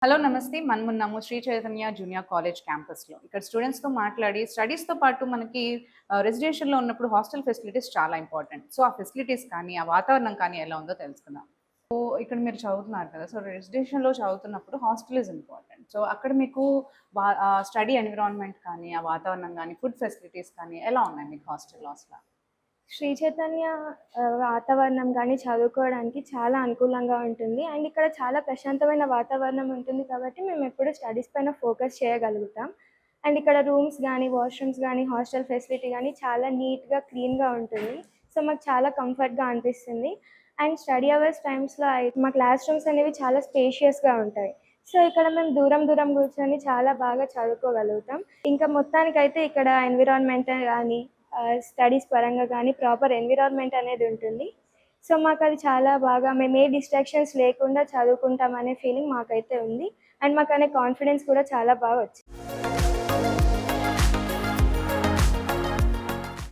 Hello! నమస్తే. మనమున్నాము Shri Chaitanya junior college క్యాంపస్‌లో. ఇక్కడ స్టూడెంట్స్‌తో మాట్లాడి స్టడీస్‌తో పాటు మనకి రెసిడెన్షియల్‌లో ఉన్నప్పుడు హాస్టల్ ఫెసిలిటీస్ చాలా ఇంపార్టెంట్. సో, ఆ ఫెసిలిటీస్ కానీ, ఆ వాతావరణం కానీ ఎలా ఉందో తెలుసుకుందాం. సో, ఇక్కడ మీరు చదువుతున్నారు కదా! సో, రెసిడెన్షియల్‌లో చదువుతున్నప్పుడు హాస్టల్ ఈజ్ ఇంపార్టెంట్. సో, అక్కడ మీకు స్టడీ ఎన్విరాన్మెంట్ కానీ, ఆ వాతావరణం గానీ, ఫుడ్ ఫెసిలిటీస్ కానీ ఎలా ఉన్నాయి మీకు హాస్టల్‌లో అసల? శ్రీ చైతన్య వాతావరణం గానీ, చదువుకోవడానికి చాలా అనుకూలంగా ఉంటుంది. అండ్ ఇక్కడ చాలా ప్రశాంతమైన వాతావరణం ఉంటుంది కాబట్టి, మేమెప్పుడు స్టడీస్ పైన ఫోకస్ చేయగలుగుతాం. అండ్ ఇక్కడ రూమ్స్ గానీ, వాష్‌రూమ్స్ గానీ, హాస్టల్ ఫెసిలిటీ గానీ చాలా నీట్‌గా, క్లీన్‌గా ఉంటుంది. సో, మాకు చాలా కంఫర్ట్‌గా అనిపిస్తుంది. అండ్ స్టడీ అవర్స్ టైమ్స్‌లో మా క్లాస్ రూమ్స్ అనేవి చాలా స్పేషియస్‌గా ఉంటాయి. సో, ఇక్కడ మేము దూరం దూరం కూర్చొని చాలా బాగా చదువుకోగలుగుతాం. ఇంకా మొత్తానికైతే ఇక్కడ ఎన్విరాన్మెంట్ గానీ, స్టడీస్ పరంగా కానీ ప్రాపర్ ఎన్విరాన్మెంట్ అనేది ఉంటుంది. సో, మాకది చాలా బాగా మేము ఏ డిస్ట్రాక్షన్స్ లేకుండా చదువుకుంటామనే ఫీలింగ్ మాకైతే ఉంది. అండ్ మాకనే కాన్ఫిడెన్స్ కూడా చాలా బాగా వచ్చింది.